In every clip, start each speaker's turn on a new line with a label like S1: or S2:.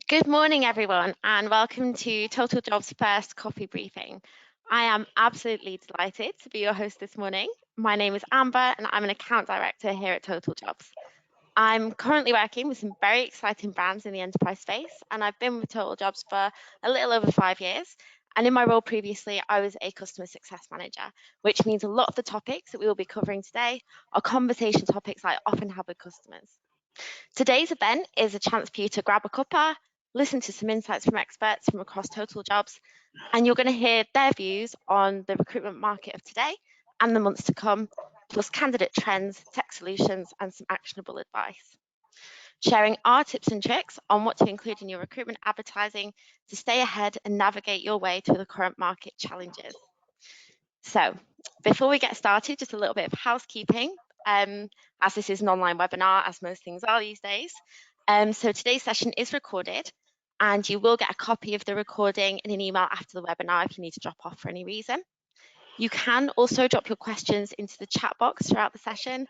S1: Good morning, everyone, and welcome to Totaljobs' first coffee briefing. I am absolutely delighted to be your host this morning. My name is Amber, and I'm an account director here at Totaljobs. I'm currently working with some very exciting brands in the enterprise space, and I've been with Totaljobs for a little over 5 years. And in my role previously, I was a customer success manager, which means a lot of the topics that we will be covering today are conversation topics I often have with customers. Today's event is a chance for you to grab a cuppa, listen to some insights from experts from across Totaljobs, and you're going to hear their views on the recruitment market of today and the months to come, plus candidate trends, tech solutions, and some actionable advice. Sharing our tips and tricks on what to include in your recruitment advertising to stay ahead and navigate your way through the current market challenges. So, before we get started, just a little bit of housekeeping, as this is an online webinar, as most things are these days. So today's session is recorded, and you will get a copy of the recording in an email after the webinar if you need to drop off for any reason. You can also drop your questions into the chat box throughout the session,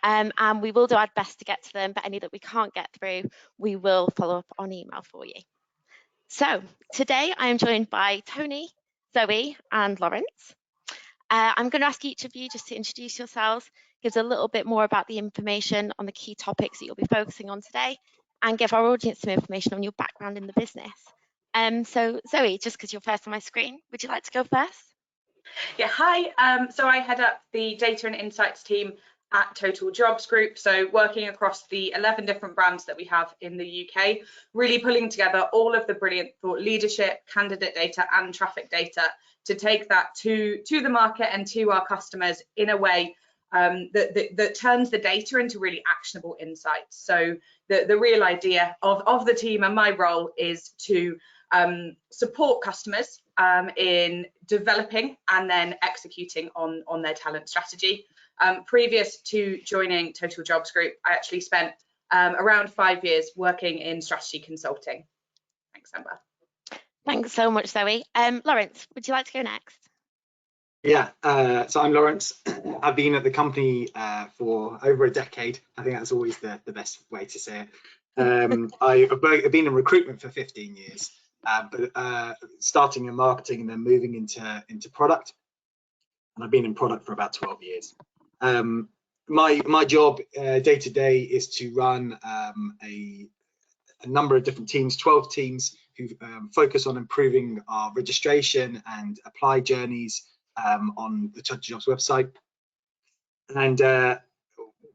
S1: and we will do our best to get to them, but any that we can't get through, we will follow up on email for you. So today I am joined by Tony, Zoe, and Lawrence. I'm going to ask each of you just to introduce yourselves, give us a little bit more about the information on the key topics that you'll be focusing on today, and give our audience some information on your background in the business. So Zoe, just because you're first on my screen, would you like to go first?
S2: Yeah, hi. So I head up the data and insights team at Totaljobs Group. So working across the 11 different brands that we have in the UK, really pulling together all of the brilliant thought leadership, candidate data and traffic data to take that to the market and to our customers in a way that turns the data into really actionable insights. So the real idea of the team and my role is to support customers in developing and then executing on their talent strategy. Previous to joining Totaljobs Group, I actually spent around 5 years working in strategy consulting. Thanks, Amber.
S1: Thanks so much, Zoe. Lawrence, would you like to go next?
S3: Yeah, so I'm Lawrence. I've been at the company for over a decade. I think that's always the best way to say it. I've been in recruitment for 15 years, but starting in marketing and then moving into product. And I've been in product for about 12 years. My job day to day is to run a number of different teams, 12 teams who focus on improving our registration and apply journeys on the Totaljobs website. And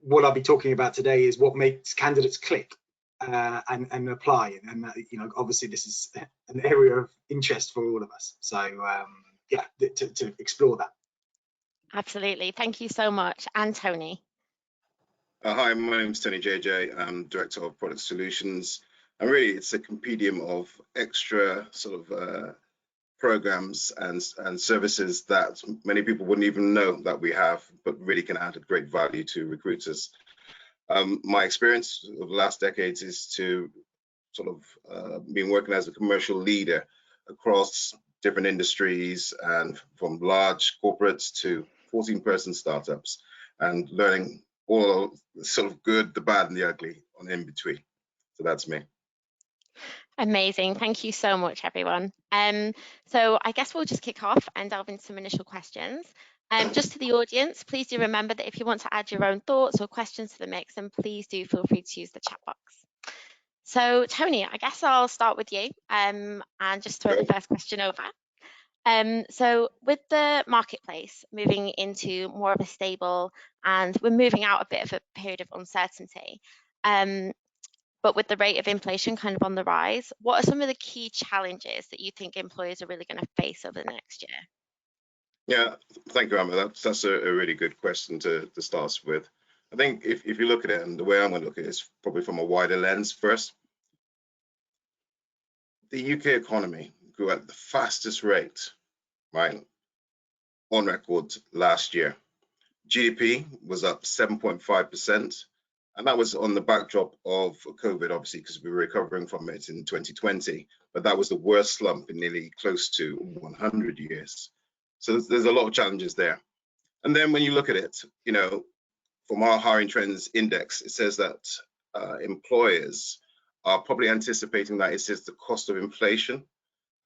S3: what I'll be talking about today is what makes candidates click and apply. And you know, obviously this is an area of interest for all of us. So yeah, to explore that.
S1: Absolutely. Thank you so much. And Tony.
S4: Hi, my name is Tony Jeje. I'm Director of Product Solutions. And really, it's a compendium of extra sort of programs and services that many people wouldn't even know that we have, but really can add great value to recruiters. My experience of the last decades is to sort of been working as a commercial leader across different industries and from large corporates to 14-person startups, and learning all sort of good, the bad and the ugly on in between. So that's me.
S1: Amazing. Thank you so much, everyone. So I guess we'll just kick off and delve into some initial questions. Just to the audience, please do remember that if you want to add your own thoughts or questions to the mix, then please do feel free to use the chat box. So Tony, I guess I'll start with you and just throw the first question over. So with the marketplace moving into more of a stable, and we're moving out a bit of a period of uncertainty, but with the rate of inflation kind of on the rise, what are some of the key challenges that you think employers are really going to face over the next year?
S4: Yeah, thank you, Amber. That's a really good question to start with. I think if you look at it, and the way I'm going to look at it is probably from a wider lens first. The UK economy grew at the fastest rate, right, on record last year. GDP was up 7.5%. And that was on the backdrop of COVID, obviously, because we were recovering from it in 2020. But that was the worst slump in nearly close to 100 years. So there's a lot of challenges there. And then when you look at it, you know, from our Hiring Trends Index, it says that employers are probably anticipating that it's just the cost of inflation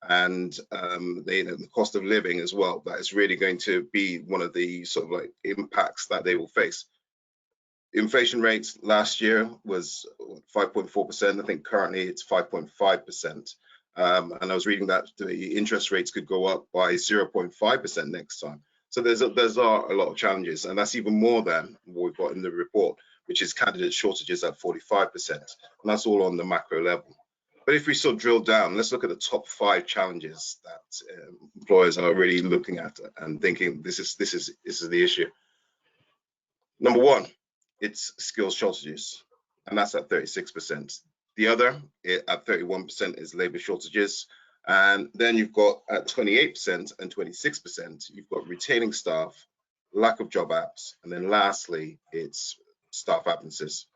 S4: and the cost of living as well that is really going to be one of the sort of like impacts that they will face. Inflation rates last year was 5.4%. I think currently it's 5.5%. And I was reading that the interest rates could go up by 0.5% next time. So there's a lot of challenges, and that's even more than what we've got in the report, which is candidate shortages at 45%, and that's all on the macro level. But if we sort of drill down, let's look at the top 5 challenges that employers are really looking at and thinking this is the issue. Number 1, it's skills shortages, and that's at 36%. The other at 31% is labor shortages. And then you've got at 28% and 26%, you've got retaining staff, lack of job apps, and then lastly, it's staff absences,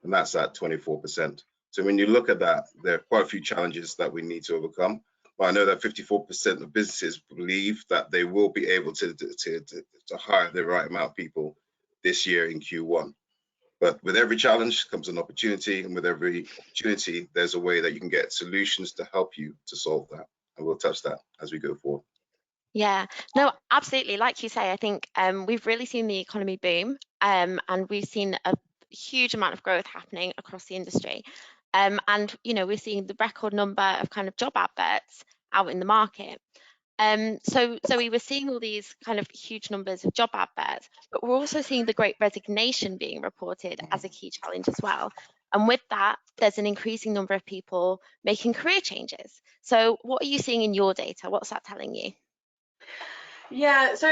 S4: and that's at 24%. So when you look at that, there are quite a few challenges that we need to overcome. But I know that 54% of businesses believe that they will be able to hire the right amount of people this year in Q1. But with every challenge comes an opportunity, and with every opportunity, there's a way that you can get solutions to help you to solve that. And we'll touch that as we go forward.
S1: Yeah, no, absolutely. Like you say, I think we've really seen the economy boom, and we've seen a huge amount of growth happening across the industry. And, you know, we're seeing the record number of kind of job adverts out in the market. So we were seeing all these kind of huge numbers of job adverts, but we're also seeing the Great Resignation being reported as a key challenge as well. And with that, there's an increasing number of people making career changes. So what are you seeing in your data? What's that telling you?
S2: Yeah, so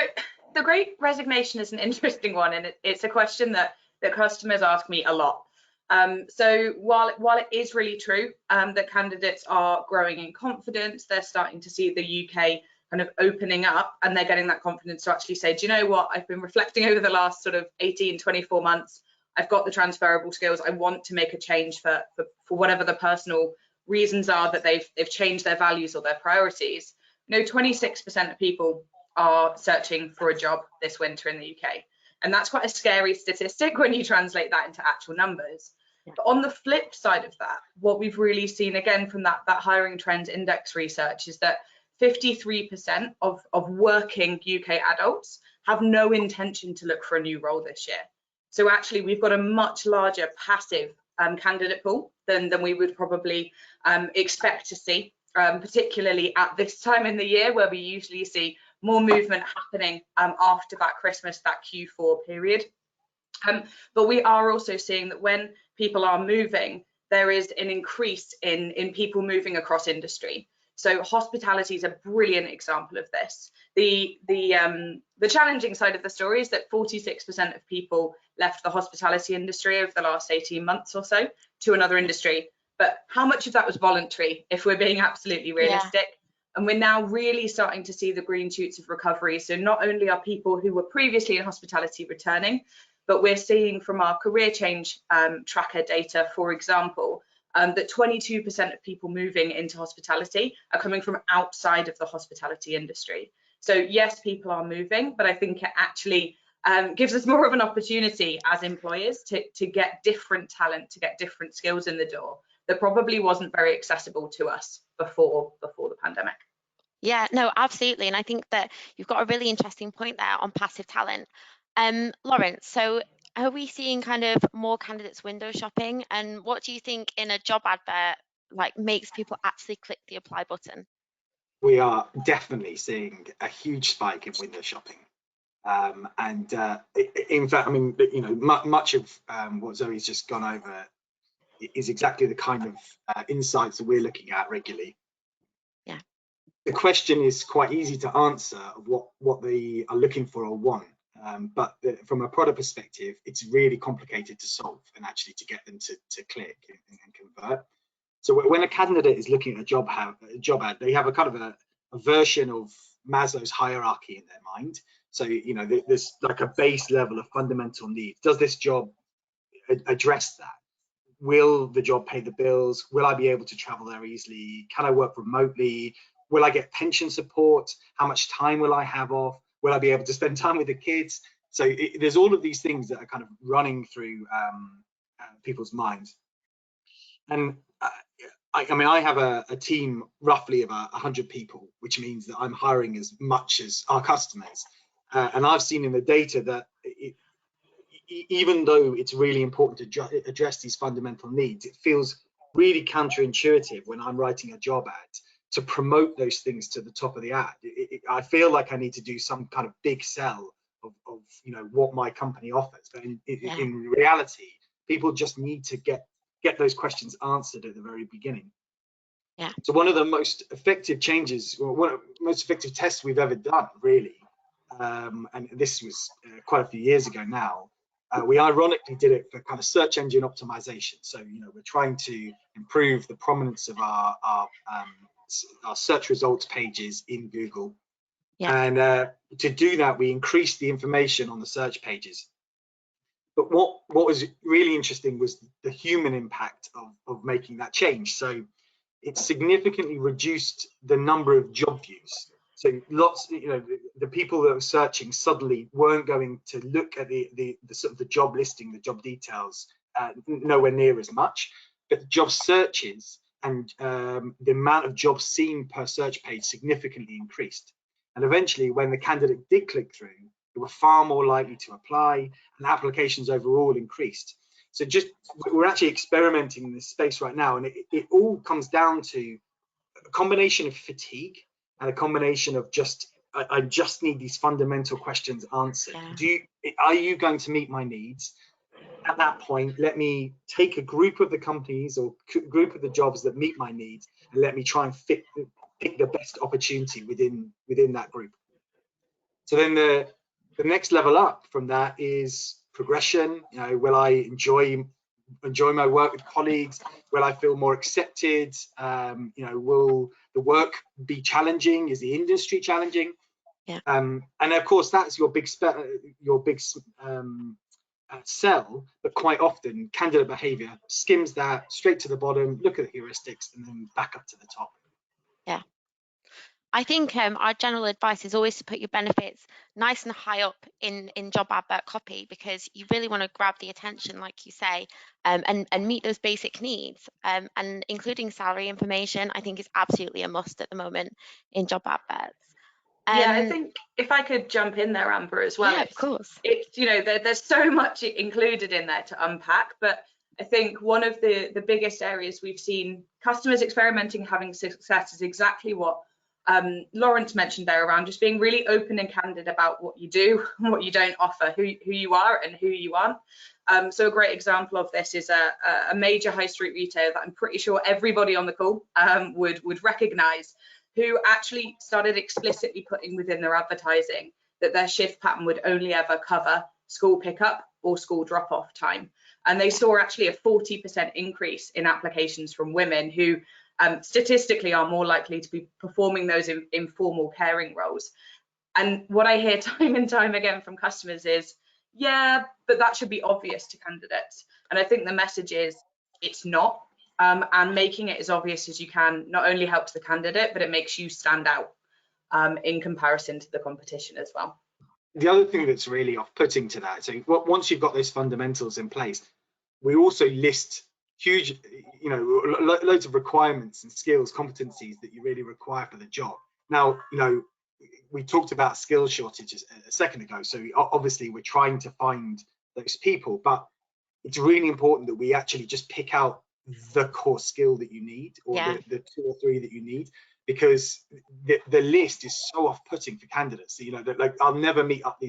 S2: the Great Resignation is an interesting one, and it's a question that customers ask me a lot. So while it is really true that candidates are growing in confidence, they're starting to see the UK kind of opening up, and they're getting that confidence to actually say, do you know what, I've been reflecting over the last sort of 18, 24 months, I've got the transferable skills, I want to make a change for whatever the personal reasons are that they've changed their values or their priorities. You know, 26% of people are searching for a job this winter in the UK. And that's quite a scary statistic when you translate that into actual numbers. Yeah. But on the flip side of that, what we've really seen again from that Hiring Trends Index research is that 53% of working UK adults have no intention to look for a new role this year. So actually we've got a much larger passive candidate pool than we would probably expect to see, particularly at this time in the year where we usually see more movement happening after that Christmas, that Q4 period. But we are also seeing that when people are moving, there is an increase in people moving across industry. So hospitality is a brilliant example of this. The challenging side of the story is that 46% of people left the hospitality industry over the last 18 months or so to another industry. But how much of that was voluntary, if we're being absolutely realistic? Yeah. And we're now really starting to see the green shoots of recovery. So not only are people who were previously in hospitality returning, but we're seeing from our career change tracker data, for example, that 22% of people moving into hospitality are coming from outside of the hospitality industry. So yes, people are moving, but I think it actually gives us more of an opportunity as employers to get different talent, to get different skills in the door that probably wasn't very accessible to us before the pandemic.
S1: Yeah, no, absolutely. And I think that you've got a really interesting point there on passive talent. Lawrence, so are we seeing kind of more candidates window shopping? And what do you think in a job advert like makes people actually click the apply button?
S3: We are definitely seeing a huge spike in window shopping. In fact, I mean, you know, much of what Zoe's just gone over is exactly the kind of insights that we're looking at regularly.
S1: Yeah.
S3: The question is quite easy to answer of what they are looking for or want, but from a product perspective, it's really complicated to solve and actually to get them to click and convert. So when a candidate is looking at a job ad, they have a kind of a version of Maslow's hierarchy in their mind. So, you know, there's like a base level of fundamental needs. Does this job address that? Will the job pay the bills? Will I be able to travel there easily? Can I work remotely? Will I get pension support? How much time will I have off? Will I be able to spend time with the kids? So there's all of these things that are kind of running through people's minds. And I mean, I have a team roughly of 100 people, which means that I'm hiring as much as our customers. And I've seen in the data that even though it's really important to address these fundamental needs, it feels really counterintuitive when I'm writing a job ad to promote those things to the top of the ad. I feel like I need to do some kind of big sell of what my company offers, but in reality, people just need to get those questions answered at the very beginning.
S1: Yeah.
S3: So one of the most effective changes, or one of the most effective tests we've ever done, really, and this was quite a few years ago now. We ironically did it for kind of search engine optimization. So we're trying to improve the prominence of our search results pages in Google. Yeah. And to do that, we increased the information on the search pages. But what was really interesting was the human impact of making that change. So it significantly reduced the number of job views. So lots, the people that were searching suddenly weren't going to look at the sort of the job listing, the job details, nowhere near as much. But the job searches and the amount of jobs seen per search page significantly increased. And eventually, when the candidate did click through, they were far more likely to apply, and applications overall increased. So we're actually experimenting in this space right now, and it all comes down to a combination of fatigue and a combination of I just need these fundamental questions answered. Yeah. Are you going to meet my needs? At that point, let me take a group of the companies or group of the jobs that meet my needs, and let me try and pick the best opportunity within that group. So then the next level up from that is progression. Will I enjoy my work with colleagues? Will I feel more accepted? Will the work be challenging? Is the industry challenging? Yeah. And of course, that's your big sell, but quite often candidate behavior skims that straight to the bottom, look at the heuristics, and then back up to the top.
S1: Yeah. I think our general advice is always to put your benefits nice and high up in job advert copy, because you really want to grab the attention, like you say, and meet those basic needs. And including salary information, I think, is absolutely a must at the moment in job adverts.
S2: Yeah, I think if I could jump in there, Amber, as well.
S1: Yeah, of course.
S2: It's there's so much included in there to unpack, but I think one of the biggest areas we've seen customers experimenting, having success, is exactly what Lawrence mentioned there, around just being really open and candid about what you do, what you don't offer, who you are and who you aren't. So a great example of this is a major high street retailer that I'm pretty sure everybody on the call would recognize, who actually started explicitly putting within their advertising that their shift pattern would only ever cover school pickup or school drop-off time. And they saw actually a 40% increase in applications from women who statistically are more likely to be performing those informal caring roles. And what I hear time and time again from customers is, yeah, but that should be obvious to candidates. And I think the message is, it's not. And making it as obvious as you can not only helps the candidate, but it makes you stand out in comparison to the competition as well.
S3: The other thing that's really off-putting to that, so once you've got those fundamentals in place, we also list huge, loads of requirements and skills, competencies that you really require for the job. Now, we talked about skills shortages a second ago, so obviously we're trying to find those people, but it's really important that we actually just pick out the core skill that you need, or the 2 or 3 that you need, because the list is so off-putting for candidates. That like, I'll never meet up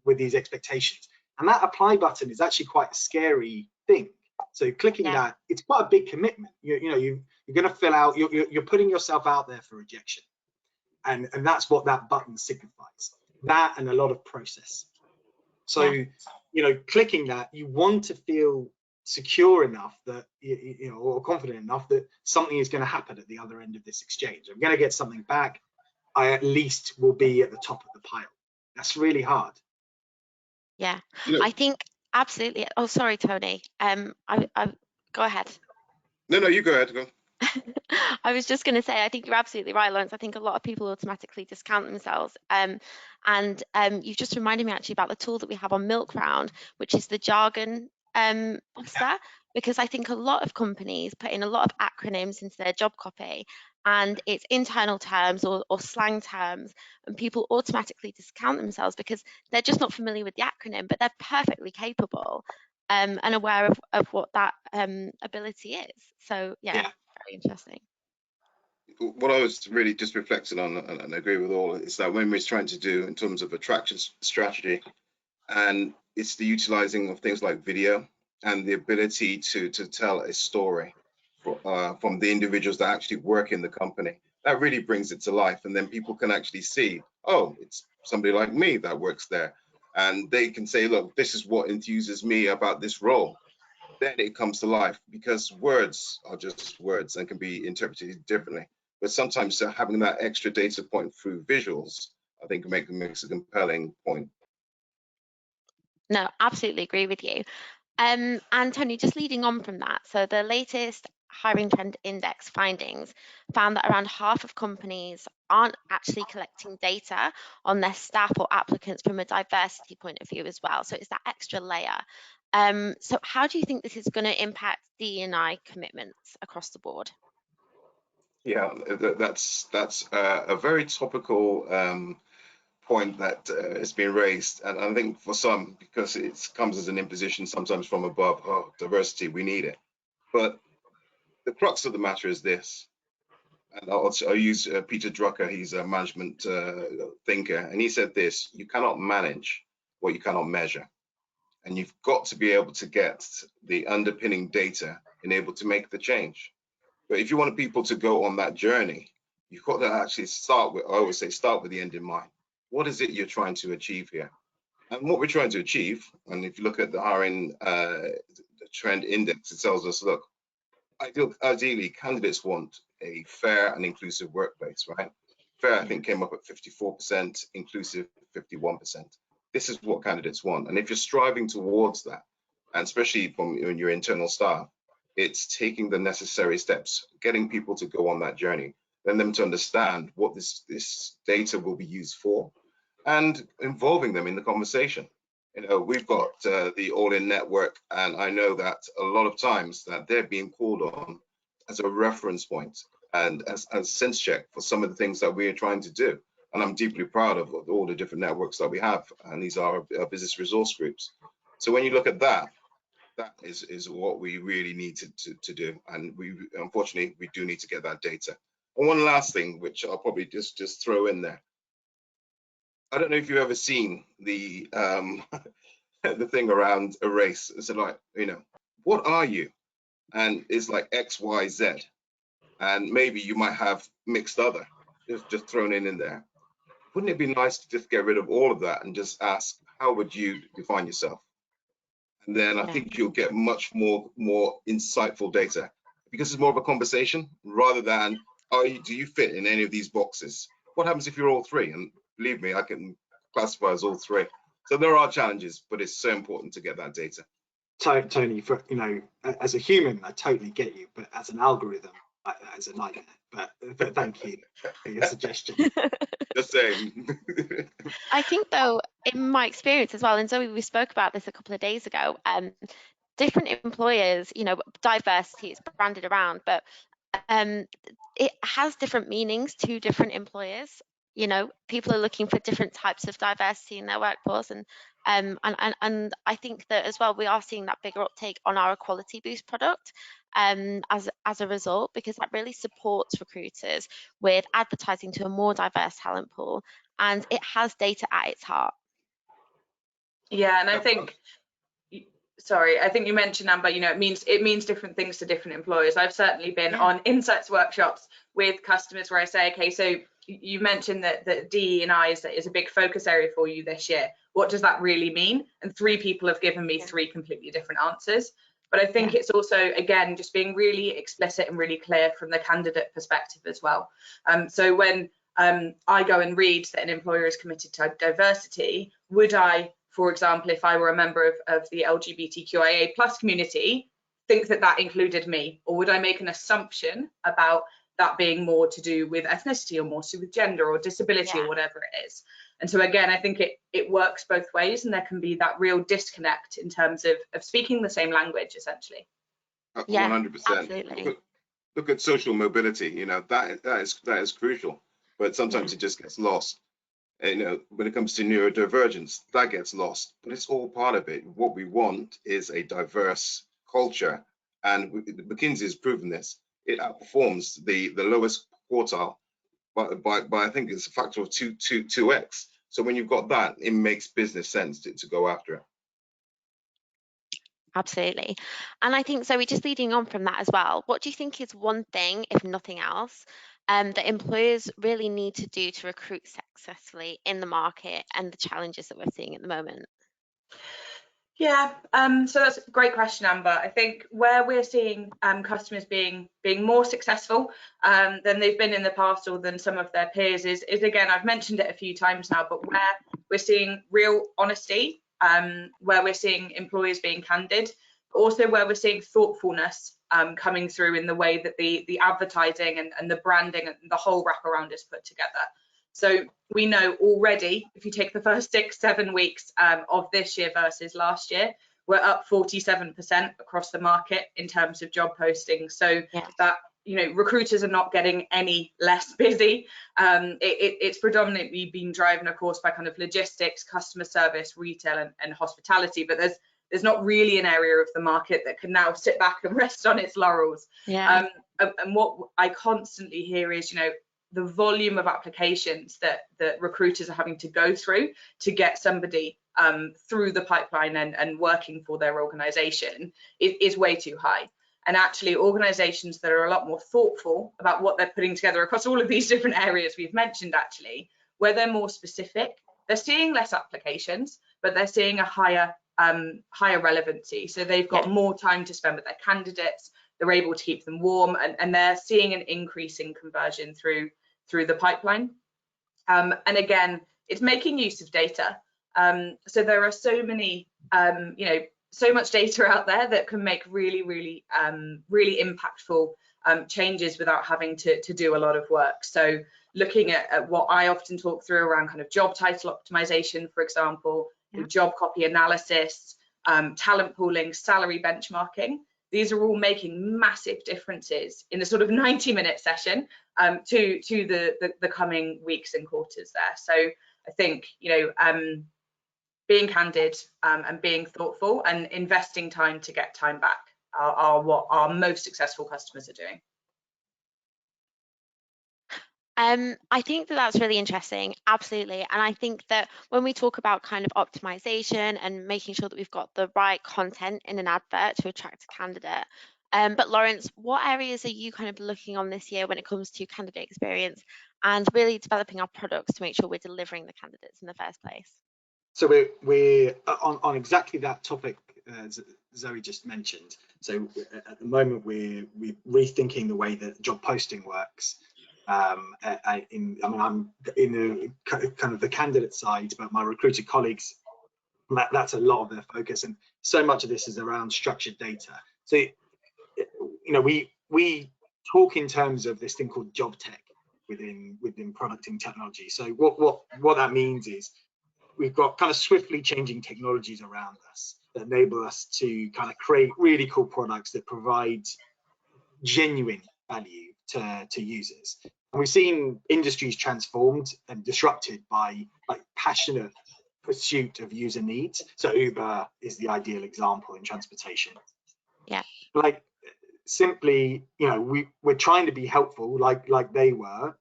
S3: with these expectations, and that apply button is actually quite a scary thing. So clicking that, it's quite a big commitment. You're going to fill out, you're putting yourself out there for rejection, and that's what that button signifies. That and a lot of process. So clicking that, you want to feel secure enough that or confident enough that something is going to happen at the other end of this exchange. I'm going to get something back. I at least will be at the top of the pile. That's really hard.
S1: Yeah, I think absolutely. Oh, sorry, Tony. I go ahead.
S4: No, you go ahead. Go.
S1: I was just going to say, I think you're absolutely right, Lawrence. I think a lot of people automatically discount themselves. And you've just reminded me actually about the tool that we have on Milk Round, which is the jargon Buster, because I think a lot of companies put in a lot of acronyms into their job copy, and it's internal terms or slang terms, and people automatically discount themselves because they're just not familiar with the acronym, but they're perfectly capable and aware of what that ability is. So yeah, very interesting.
S4: What I was really just reflecting on, and I agree with all, is that when we're trying to do in terms of attraction strategy, and it's the utilizing of things like video and the ability to tell a story from the individuals that actually work in the company, that really brings it to life. And then people can actually see, oh, it's somebody like me that works there. And they can say, look, this is what enthuses me about this role. Then it comes to life, because words are just words and can be interpreted differently. But sometimes having that extra data point through visuals, I think makes a compelling point.
S1: No, absolutely agree with you. And Tony, just leading on from that, so the latest Hiring Trend Index findings found that around half of companies aren't actually collecting data on their staff or applicants from a diversity point of view as well. So it's that extra layer. So how do you think this is going to impact D&I commitments across the board?
S4: Yeah, that's a very topical point that has been raised, and I think for some, because it comes as an imposition sometimes from above, oh, diversity, we need it. But the crux of the matter is this, and I'll use Peter Drucker. He's a management thinker, and he said this: you cannot manage what you cannot measure, and you've got to be able to get the underpinning data and able to make the change. But if you want people to go on that journey, you've got to actually start with, I always say, start with the end in mind. What is it you're trying to achieve here? And what we're trying to achieve, and if you look at the hiring trend index, it tells us, look, ideally, candidates want a fair and inclusive workplace, right? Fair, I think, came up at 54%, inclusive 51%. This is what candidates want. And if you're striving towards that, and especially from your internal staff, it's taking the necessary steps, getting people to go on that journey, then them to understand what this data will be used for, and involving them in the conversation. You know, we've got the All-In Network, and I know that a lot of times that they're being called on as a reference point and as sense check for some of the things that we are trying to do. And I'm deeply proud of all the different networks that we have, and these are our business resource groups. So when you look at that, that is what we really need to do. And we, unfortunately, we do need to get that data. And one last thing, which I'll probably just throw in there. I don't know if you've ever seen the the thing around a race. It's like, you know, what are you? And it's like X, Y, Z. And maybe you might have mixed other, just thrown in there. Wouldn't it be nice to just get rid of all of that and just ask, how would you define yourself? And then I think you'll get much more insightful data, because it's more of a conversation rather than, do you fit in any of these boxes? What happens if you're all three? And believe me, I can classify as all three. So there are challenges, but it's so important to get that data.
S3: Tony, for, you know, as a human, I totally get you, but as an algorithm, that is a nightmare. But thank you for your suggestion.
S4: The same.
S1: I think, though, in my experience as well, and Zoe, we spoke about this a couple of days ago, different employers, you know, diversity is branded around, but it has different meanings to different employers. You know, people are looking for different types of diversity in their workforce, and I think that as well, we are seeing that bigger uptake on our Equality Boost product as a result, because that really supports recruiters with advertising to a more diverse talent pool, and it has data at its heart.
S2: Yeah, and I think, sorry, I think you mentioned, Amber, you know, it means different things to different employers. I've certainly been on insights workshops with customers where I say, okay, so you mentioned that DE&I is a big focus area for you this year. What does that really mean? And 3 people have given me 3 completely different answers. But I think it's also, again, just being really explicit and really clear from the candidate perspective as well. So when I go and read that an employer is committed to diversity, would I, for example, if I were a member of the LGBTQIA+ community, think that included me? Or would I make an assumption about that being more to do with ethnicity, or more to do with gender or disability or whatever it is? And so again, I think it works both ways, and there can be that real disconnect in terms of speaking the same language, essentially.
S1: Yeah,
S4: 100%.
S1: absolutely.
S4: Look at social mobility. You know, that is crucial, but sometimes it just gets lost. And, you know, when it comes to neurodivergence, that gets lost, but it's all part of it. What we want is a diverse culture, and McKinsey has proven this. It outperforms the lowest quartile by I think it's a factor of 2x. So when you've got that, it makes business sense to go after it.
S1: Absolutely. And I think, so we're just leading on from that as well. What do you think is one thing, if nothing else, that employers really need to do to recruit successfully in the market and the challenges that we're seeing at the moment?
S2: Yeah, so that's a great question, Amber. I think where we're seeing customers being more successful than they've been in the past, or than some of their peers, is again, I've mentioned it a few times now, but where we're seeing real honesty, where we're seeing employers being candid, also where we're seeing thoughtfulness coming through in the way that the advertising and the branding and the whole wraparound is put together. So we know already, if you take the first 6-7 weeks of this year versus last year, we're up 47% across the market in terms of job postings. So that, you know, recruiters are not getting any less busy. It's predominantly been driven, of course, by kind of logistics, customer service, retail, and hospitality. But there's not really an area of the market that can now sit back and rest on its laurels.
S1: Yeah.
S2: And what I constantly hear is, you know, the volume of applications that recruiters are having to go through to get somebody through the pipeline and working for their organization is way too high. And actually, organizations that are a lot more thoughtful about what they're putting together across all of these different areas we've mentioned, actually, where they're more specific, they're seeing less applications, but they're seeing a higher relevancy. So they've got more time to spend with their candidates, they're able to keep them warm, and they're seeing an increase in conversion through the pipeline. And again, it's making use of data. So there are so many, you know, so much data out there that can make really impactful changes without having to do a lot of work. So looking at what I often talk through around kind of job title optimization, for example, job copy analysis, talent pooling, salary benchmarking. These are all making massive differences in the sort of 90-minute session to the coming weeks and quarters there. So I think, you know, being candid and being thoughtful and investing time to get time back are what our most successful customers are doing.
S1: I think that's really interesting, absolutely. And I think that when we talk about kind of optimization and making sure that we've got the right content in an advert to attract a candidate. But Lawrence, what areas are you kind of looking on this year when it comes to candidate experience and really developing our products to make sure we're delivering the candidates in the first place?
S3: So we're on exactly that topic Zoe just mentioned. So at the moment we're rethinking the way that job posting works. I'm in the kind of the candidate side, but my recruiter colleagues, that's a lot of their focus, and so much of this is around structured data. So, you know, we talk in terms of this thing called job tech within product and technology. So what that means is we've got kind of swiftly changing technologies around us that enable us to kind of create really cool products that provide genuine value to users. And we've seen industries transformed and disrupted by like passionate pursuit of user needs. So Uber is the ideal example in transportation.
S1: Yeah.
S3: Like simply, you know, we're trying to be helpful like they were.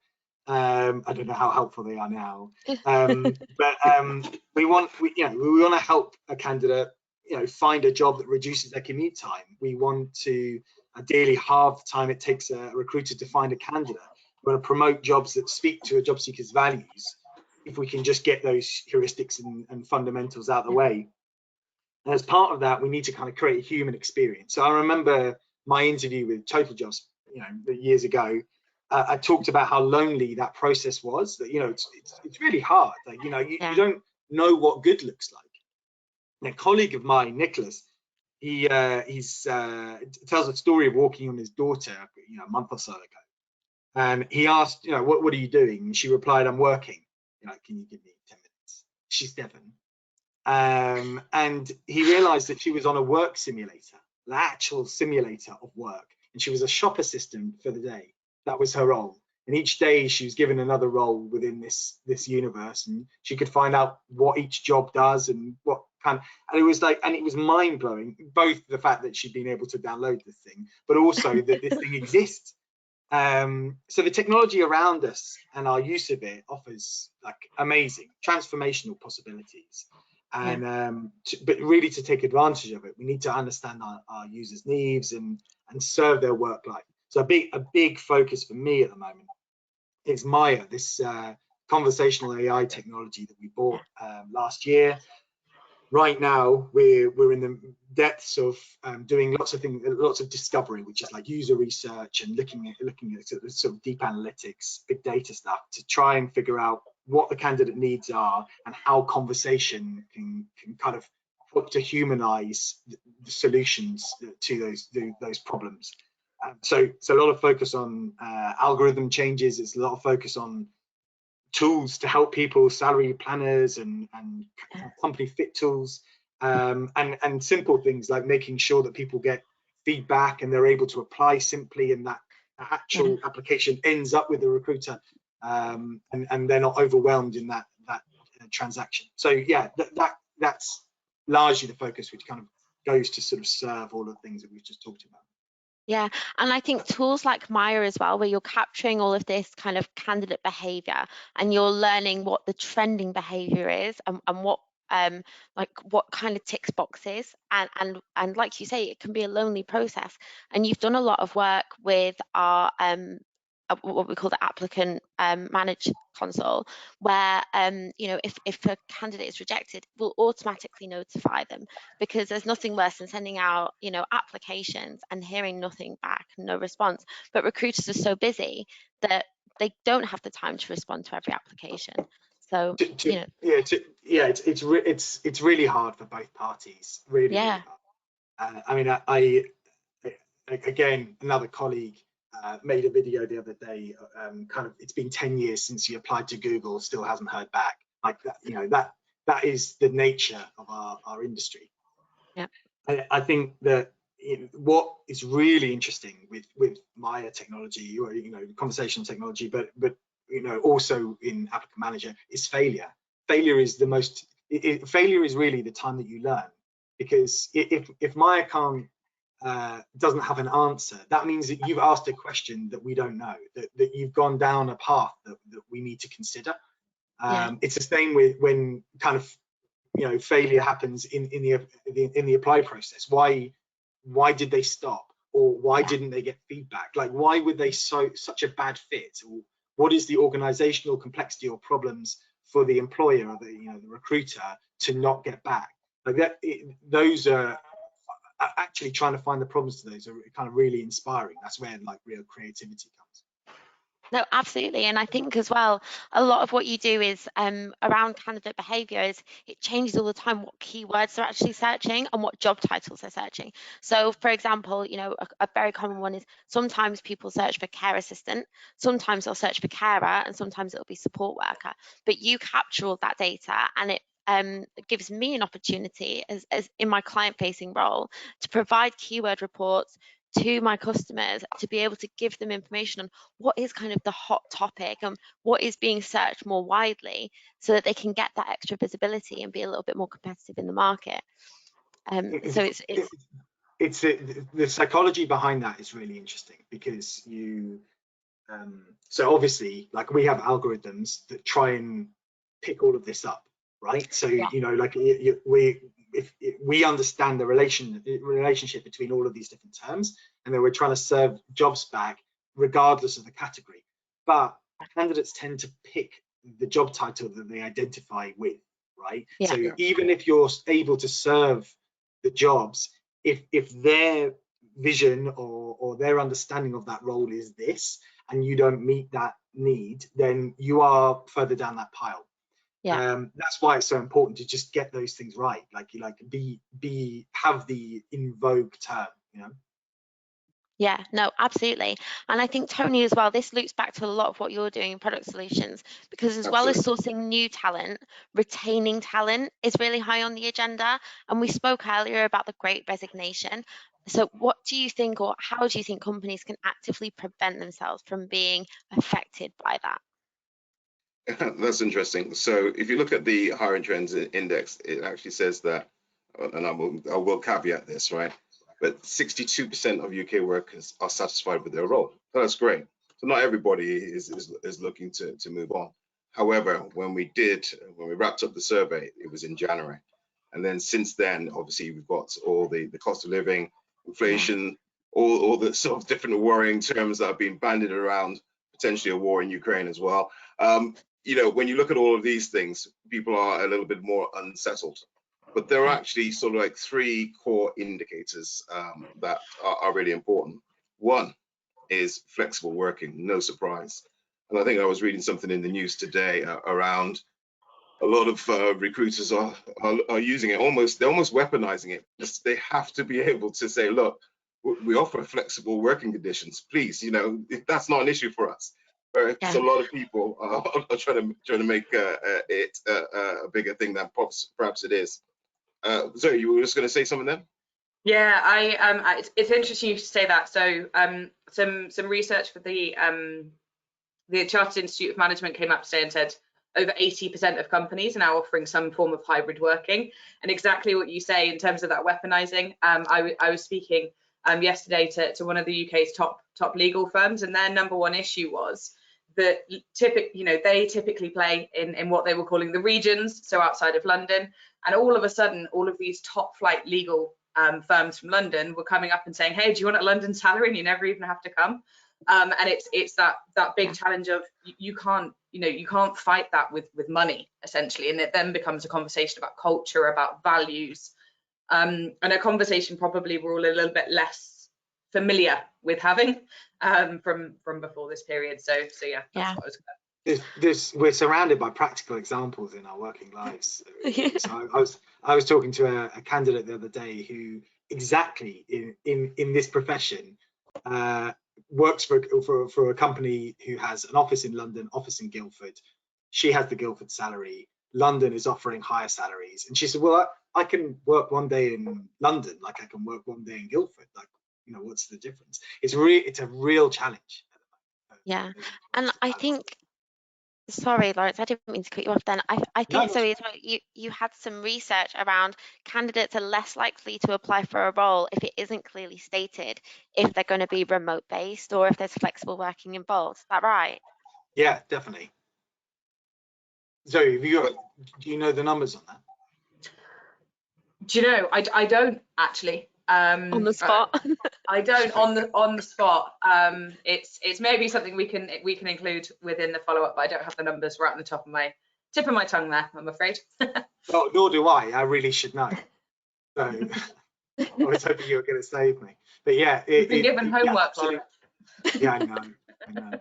S3: I don't know how helpful they are now, but we want to help a candidate, you know, find a job that reduces their commute time. We want to ideally halve the time it takes a recruiter to find a candidate. We want to promote jobs that speak to a job seeker's values. If we can just get those heuristics and fundamentals out of the way. And as part of that, we need to kind of create a human experience. So I remember my interview with Totaljobs, you know, years ago. I talked about how lonely that process was. That, you know, it's really hard. Like, you know, you don't know what good looks like. And a colleague of mine, Nicholas, he tells a story of walking on his daughter, you know, a month or so ago, and he asked, you know, what are you doing? And she replied, I'm working. You know, can you give me 10 minutes? she's 7. And he realized that she was on a work simulator, the actual simulator of work, and she was a shop assistant for the day. That was her role. And each day she was given another role within this universe, and she could find out what each job does and what kind of, and it was like, and it was mind blowing, both the fact that she'd been able to download this thing, but also that this thing exists. So the technology around us and our use of it offers like amazing transformational possibilities. And but really to take advantage of it, we need to understand our users' needs and serve their work life. So a big focus for me at the moment is Maya, this conversational AI technology that we bought last year. Right now, we're in the depths of doing lots of things, lots of discovery, which is like user research and looking at sort of deep analytics, big data stuff to try and figure out what the candidate needs are and how conversation can kind of help to humanize the solutions to those problems. So it's a lot of focus on algorithm changes. It's a lot of focus on tools to help people, salary planners and company fit tools, and simple things like making sure that people get feedback and they're able to apply simply, and that actual application ends up with the recruiter, and they're not overwhelmed in that transaction. So yeah, that's largely the focus, which kind of goes to sort of serve all of the things that we've just talked about.
S1: Yeah, and I think tools like Maya as well, where you're capturing all of this kind of candidate behavior and you're learning what the trending behavior is and what like what kind of ticks boxes, and like you say, it can be a lonely process. And you've done a lot of work with our what we call the applicant manage console, where you know, if a candidate is rejected, we'll automatically notify them, because there's nothing worse than sending out, you know, applications and hearing nothing back, no response. But recruiters are so busy that they don't have the time to respond to every application. So you know,
S3: it's really hard for both parties, really hard. I mean, I again, another colleague made a video the other day, kind of, it's been 10 years since he applied to Google, still hasn't heard back. Like that, you know, that is the nature of our industry.
S1: Yeah.
S3: I think that what is really interesting with Maya technology, or, you know, conversational technology, but you know, also in Applicant Manager, is failure. Failure is the most, failure is really the time that you learn, because if Maya doesn't have an answer, that means that you've asked a question that we don't know, that you've gone down a path that we need to consider. It's the same with when kind of, you know, failure happens in the apply process. Why did they stop, or why didn't they get feedback? Like, why were they such a bad fit? Or what is the organizational complexity or problems for the employer or the recruiter to not get back? Like that, those are actually trying to find the problems to those are kind of really inspiring. That's where like real creativity comes.
S1: No, absolutely. And I think as well, a lot of what you do is around candidate behavior is it changes all the time what keywords they're actually searching and what job titles they're searching. So for example, you know, a very common one is sometimes people search for care assistant, sometimes they'll search for carer, and sometimes it'll be support worker. But you capture all that data, and it gives me an opportunity as in my client facing role to provide keyword reports to my customers, to be able to give them information on what is kind of the hot topic and what is being searched more widely, so that they can get that extra visibility and be a little bit more competitive in the market. So
S3: it's the psychology behind that is really interesting, because you so obviously, like, we have algorithms that try and pick all of this up, right? So you know, like, if we understand the relationship between all of these different terms, and then we're trying to serve jobs back regardless of the category. But candidates tend to pick the job title that they identify with, right? So even if you're able to serve the jobs, if their vision or their understanding of that role is this, and you don't meet that need, then you are further down that pile. That's why it's so important to just get those things right, like have the in vogue term, you know.
S1: Yeah, no, absolutely. And I think, Tony, as well, this loops back to a lot of what you're doing in product solutions, because as well as sourcing new talent, retaining talent is really high on the agenda. And we spoke earlier about the Great Resignation. So what do you think, or how do you think companies can actively prevent themselves from being affected by that?
S4: That's interesting. So if you look at the Hiring Trends Index, it actually says that, and I will caveat this, right? But 62% of UK workers are satisfied with their role. So that's great. So not everybody is looking to move on. However, when we wrapped up the survey, it was in January. And then since then, obviously, we've got all the cost of living, inflation, all the sort of different worrying terms that have been bandied around, potentially a war in Ukraine as well. You know, when you look at all of these things, people are a little bit more unsettled. But there are actually sort of like three core indicators that are really important. One is flexible working, no surprise. And I think I was reading something in the news today around a lot of recruiters are using it, they're almost weaponizing it. They have to be able to say, look, we offer flexible working conditions, please, you know, that's not an issue for us. Because a lot of people are trying to make it a bigger thing than perhaps it is. Zoe, you were just going to say something then?
S2: Yeah, it's interesting you should say that. So some research for the Chartered Institute of Management came up today and said over 80% of companies are now offering some form of hybrid working. And exactly what you say in terms of that weaponizing. I was speaking yesterday to one of the UK's top legal firms, and their number one issue was that they typically play in what they were calling the regions, so outside of London. And all of a sudden, all of these top flight legal firms from London were coming up and saying, hey, do you want a London salary? And you never even have to come. And it's that big challenge of you can't fight that with money, essentially. And it then becomes a conversation about culture, about values, and a conversation probably we're all a little bit less familiar with having from before this period. So yeah, that's what I was gonna...
S3: We're surrounded by practical examples in our working lives. So I was talking to a candidate the other day who exactly in this profession works for a company who has an office in London, office in Guildford. She has the Guildford salary. London is offering higher salaries, and she said, "Well, I can work one day in London, like I can work one day in Guildford. Like, you know, what's the difference?" It's a real challenge.
S1: Yeah, and I think, sorry, Lawrence, I didn't mean to cut you off then. I think so as well. You had some research around candidates are less likely to apply for a role if it isn't clearly stated if they're going to be remote based or if there's flexible working involved. Is that right?
S3: Yeah, definitely. Zoe, do you know the numbers on that?
S2: Do you know? I don't actually.
S1: On the spot.
S2: I don't on the spot. It's maybe something we can include within the follow up, but I don't have the numbers right on the tip of my tongue there, I'm afraid.
S3: No, nor do I. I really should know. So I was hoping you were going to save me. But yeah,
S2: you've been given homework, Lauren.
S3: Yeah, I know.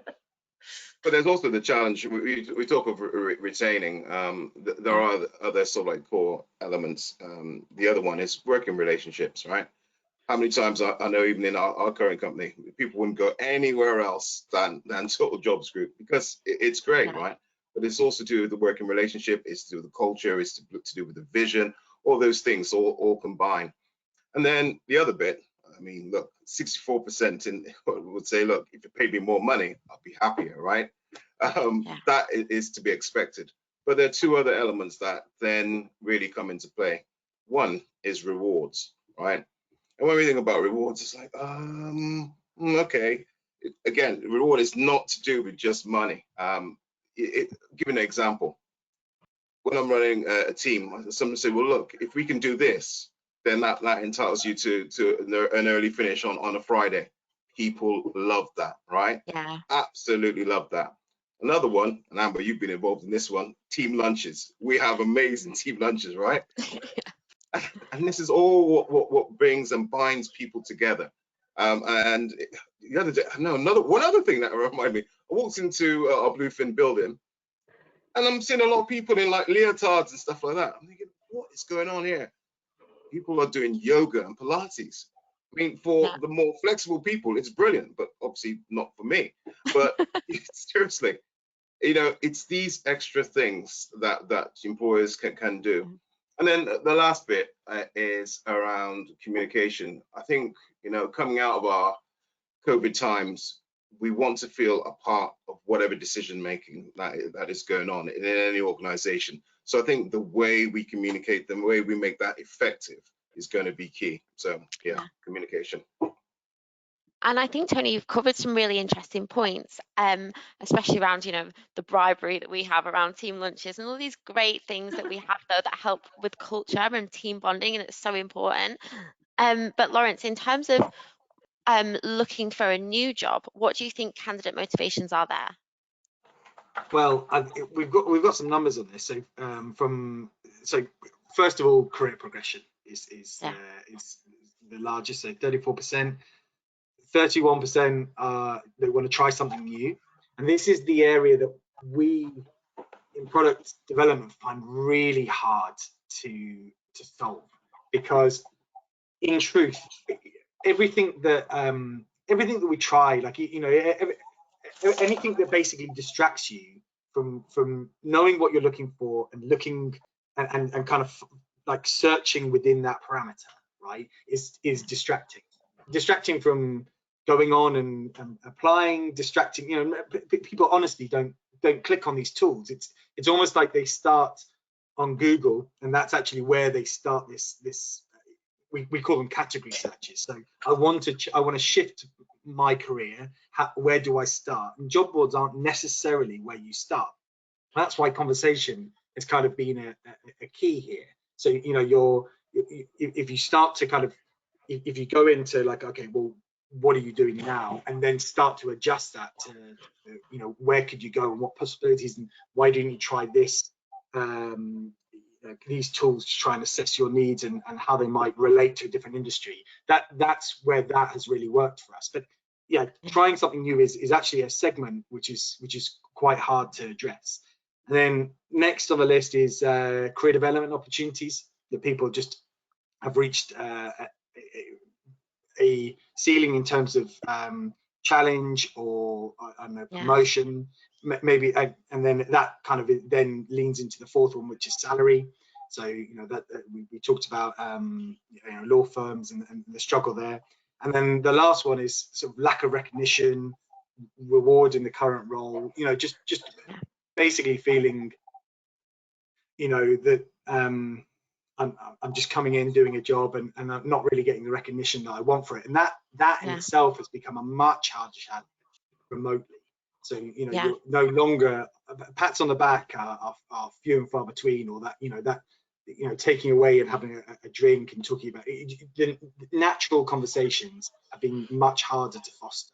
S4: But there's also the challenge. We talk of retaining. There are other sort of like core elements. The other one is working relationships, right? How many times I know even in our current company, people wouldn't go anywhere else than Totaljobs Group because it's great, right? But it's also to do with the working relationship, it's to do with the culture, it's to do with the vision, all those things all combined. And then the other bit, I mean, look, 64% would say, look, if you paid me more money, I'll be happier, right? That is to be expected. But there are two other elements that then really come into play. One is rewards, right? And when we think about rewards, it's like, okay. Again, reward is not to do with just money. Give an example. When I'm running a team, someone say, well, look, if we can do this, then that entitles you to an early finish on a Friday. People love that, right?
S1: Yeah.
S4: Absolutely love that. Another one, and Amber, you've been involved in this one, team lunches. We have amazing team lunches, right? And this is all what brings and binds people together. And the other day, one other thing that reminded me, I walked into our Bluefin building, and I'm seeing a lot of people in like leotards and stuff like that. I'm thinking, what is going on here? People are doing yoga and Pilates. I mean, for
S1: Yeah.
S4: the more flexible people, it's brilliant, but obviously not for me. But seriously, you know, it's these extra things that employers can do. And then the last bit is around communication. I think, you know, coming out of our COVID times, we want to feel a part of whatever decision making that is going on in any organization. So I think the way we communicate, the way we make that effective is going to be key. So yeah. Communication.
S1: And I think, Tony, you've covered some really interesting points, especially around, you know, the bribery that we have around team lunches and all these great things that we have, though, that help with culture and team bonding, and it's so important. But Lawrence, in terms of looking for a new job, what do you think candidate motivations are there?
S3: Well, we've got some numbers on this. So first of all, career progression is the largest. So 34%, 31% they want to try something new, and this is the area that we in product development find really hard to solve, because in truth, everything that we try, like, you know, anything that basically distracts you from knowing what you're looking for and looking and kind of like searching within that parameter, right, is distracting from going on and applying, distracting. You know, people honestly don't click on these tools. It's almost like they start on Google, and that's actually where they start this we call them category searches. So I want to shift my career. Where do I start? And job boards aren't necessarily where you start. That's why conversation has kind of been a key here. So, you know, if you start to kind of, if you go into like, okay, well, what are you doing now, and then start to adjust that to, you know, where could you go and what possibilities, and why didn't you try this, these tools to try and assess your needs and how they might relate to a different industry. That's where that has really worked for us. But yeah, trying something new is actually a segment which is quite hard to address. And then next on the list is career development opportunities, that people just have reached a ceiling in terms of challenge or I don't know, promotion, maybe, and then that kind of then leans into the fourth one, which is salary. So, you know, that we talked about you know, law firms and the struggle there. And then the last one is sort of lack of recognition, reward in the current role. You know, just basically feeling, you know, that I'm just coming in doing a job and I'm not really getting the recognition that I want for it. And that in itself has become a much harder challenge remotely. So, you know, you're no longer, pats on the back are few and far between, or that, you know, taking away and having a drink and talking about it, the natural conversations have been much harder to foster.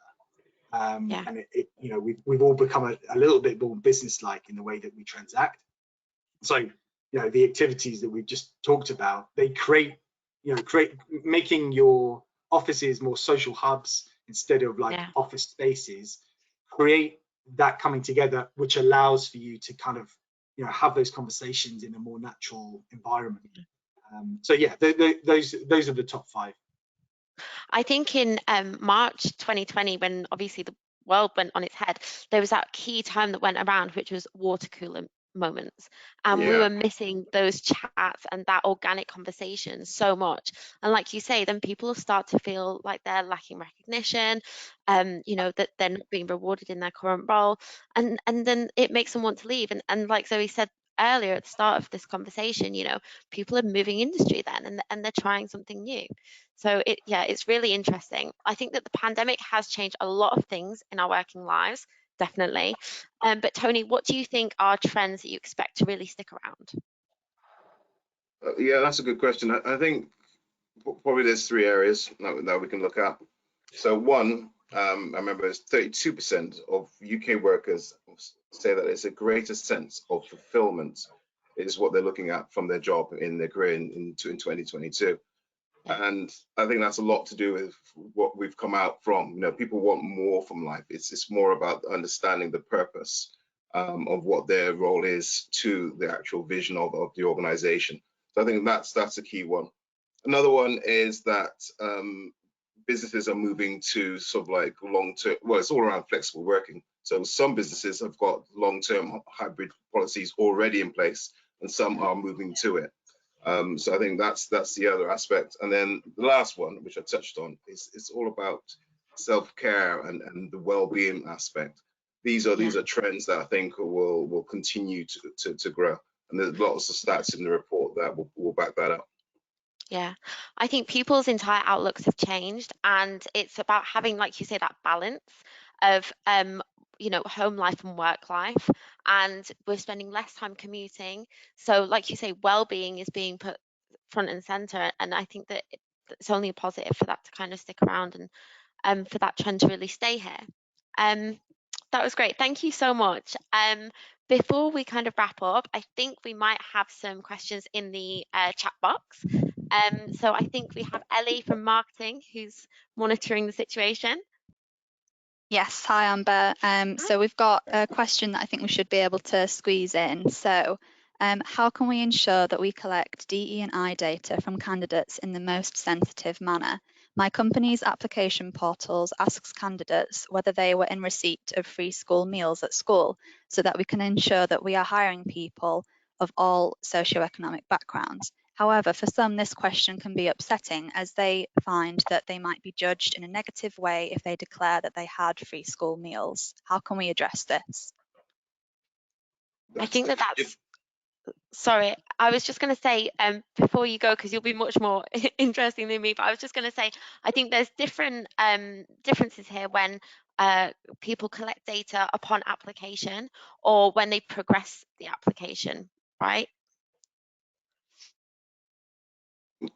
S3: And you know, we've all become a little bit more business-like in the way that we transact. So, you know, the activities that we've just talked about, they create making your offices more social hubs instead of like office spaces, create that coming together, which allows for you to kind of, you know, have those conversations in a more natural environment. So yeah, those are the top 5.
S1: I think in March 2020, when obviously the world went on its head, there was that key term that went around, which was water cooler moments, and we were missing those chats and that organic conversation so much. And like you say, then people start to feel like they're lacking recognition, you know, that they're not being rewarded in their current role, and then it makes them want to leave. And like Zoe said earlier at the start of this conversation, you know, people are moving industry then, and they're trying something new. So it's really interesting. I think that the pandemic has changed a lot of things in our working lives, definitely. But Tony, what do you think are trends that you expect to really stick around?
S4: Yeah, that's a good question. I think probably there's 3 areas that we can look at. So one, I remember it's 32% of UK workers say that it's a greater sense of fulfillment is what they're looking at from their job in their career in 2022. And I think that's a lot to do with what we've come out from. You know, people want more from life. It's more about understanding the purpose of what their role is to the actual vision of the organization. So I think that's a key one. Another one is that businesses are moving to sort of like long-term, well, it's all around flexible working. So some businesses have got long-term hybrid policies already in place, and some are moving to it. So I think that's the other aspect. And then the last one, which I touched on, is it's all about self-care and the well-being aspect. These are trends that I think will continue to grow. And there's lots of stats in the report that will back that up.
S1: Yeah, I think people's entire outlooks have changed, and it's about having, like you say, that balance of home life and work life, and we're spending less time commuting. So like you say, well-being is being put front and center, and I think that it's only a positive for that to kind of stick around and for that trend to really stay here. That was great. Thank you so much. Before we kind of wrap up, I think we might have some questions in the chat box. So I think we have Ellie from marketing who's monitoring the situation.
S5: Yes, hi Amber. So we've got a question that I think we should be able to squeeze in. So how can we ensure that we collect DE&I data from candidates in the most sensitive manner? My company's application portals asks candidates whether they were in receipt of free school meals at school, so that we can ensure that we are hiring people of all socioeconomic backgrounds. However, for some, this question can be upsetting, as they find that they might be judged in a negative way if they declare that they had free school meals. How can we address this?
S1: I think that's sorry, I was just going to say, before you go, because you'll be much more interesting than me, but I was just going to say, I think there's different differences here when people collect data upon application or when they progress the application, right?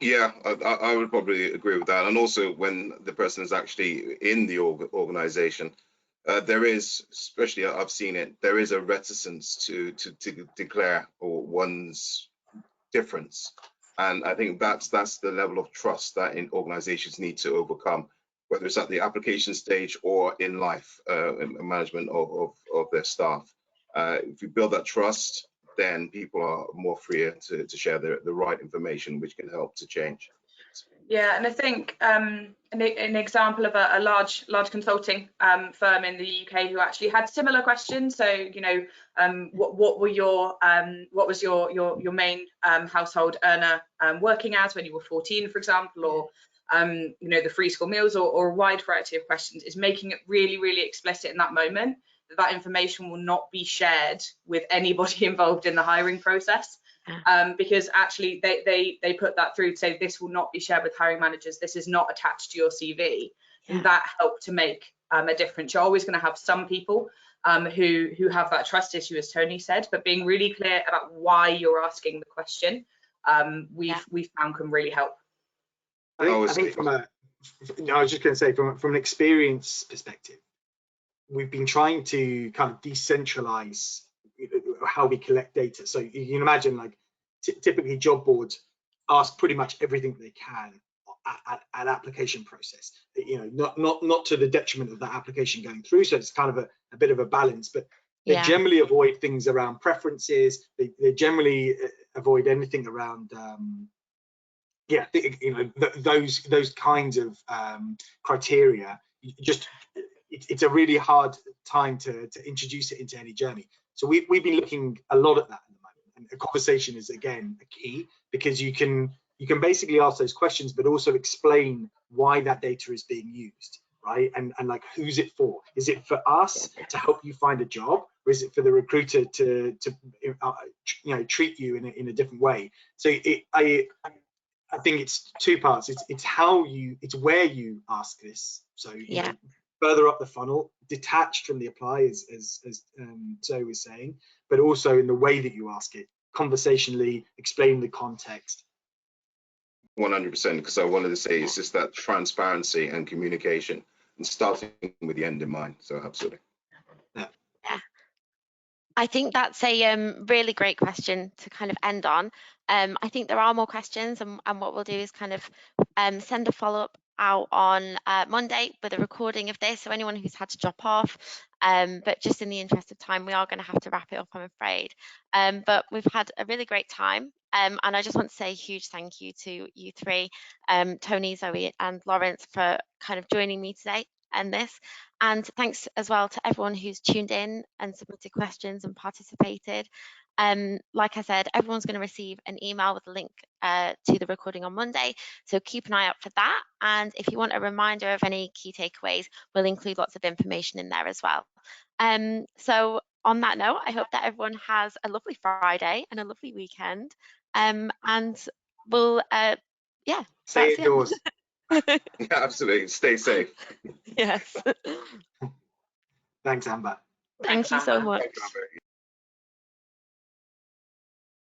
S4: Yeah, I would probably agree with that. And also when the person is actually in the organization, there is, especially I've seen it, there is a reticence to declare one's difference. And I think that's the level of trust that organizations need to overcome, whether it's at the application stage or in life, management of their staff. If you build that trust, then people are more freer to share the right information, which can help to change.
S2: Yeah, and I think an example of a large consulting firm in the UK who actually had similar questions. So, what was your main household earner working as when you were 14, for example, or the free school meals, or a wide variety of questions, is making it really, really explicit in that moment that information will not be shared with anybody involved in the hiring process. Because actually they put that through to say this will not be shared with hiring managers, this is not attached to your CV. And that helped to make a difference. You're always going to have some people who have that trust issue, as Tony said, but being really clear about why you're asking the question, we've found can really help.
S3: I think I was just going to say, from an experience perspective, we've been trying to kind of decentralize how we collect data. So you can imagine, like, typically job boards ask pretty much everything they can at application process, not to the detriment of that application going through. So it's kind of a bit of a balance, but they generally avoid things around preferences. They generally avoid anything around those kinds of criteria. It's a really hard time to introduce it into any journey. So we've been looking a lot at that at the moment, and a conversation is, again, a key, because you can basically ask those questions, but also explain why that data is being used, right? And like, who's it for? Is it for us to help you find a job, or is it for the recruiter to treat you in a different way? So I think it's two parts. It's where you ask this. So further up the funnel, detached from the apply, as Zoe was saying, but also in the way that you ask it, conversationally, explain the context.
S4: 100%, because I wanted to say it's just that transparency and communication, and starting with the end in mind. So absolutely.
S1: Yeah. I think that's a really great question to kind of end on. I think there are more questions, and what we'll do is kind of send a follow-up out on Monday with a recording of this, so anyone who's had to drop off, but just in the interest of time, we are going to have to wrap it up, I'm afraid. But we've had a really great time, and I just want to say a huge thank you to you three, Tony, Zoe and Lawrence, for kind of joining me today and this. And thanks as well to everyone who's tuned in and submitted questions and participated. Like I said, everyone's going to receive an email with a link to the recording on Monday, so keep an eye out for that. And if you want a reminder of any key takeaways, we'll include lots of information in there as well. So on that note, I hope that everyone has a lovely Friday and a lovely weekend. And we'll, yeah.
S3: Stay indoors.
S4: Yeah, absolutely. Stay safe.
S1: Yes.
S3: Thanks, Amber.
S1: Thank you so much.
S4: Thank you, Amber.